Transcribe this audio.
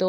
2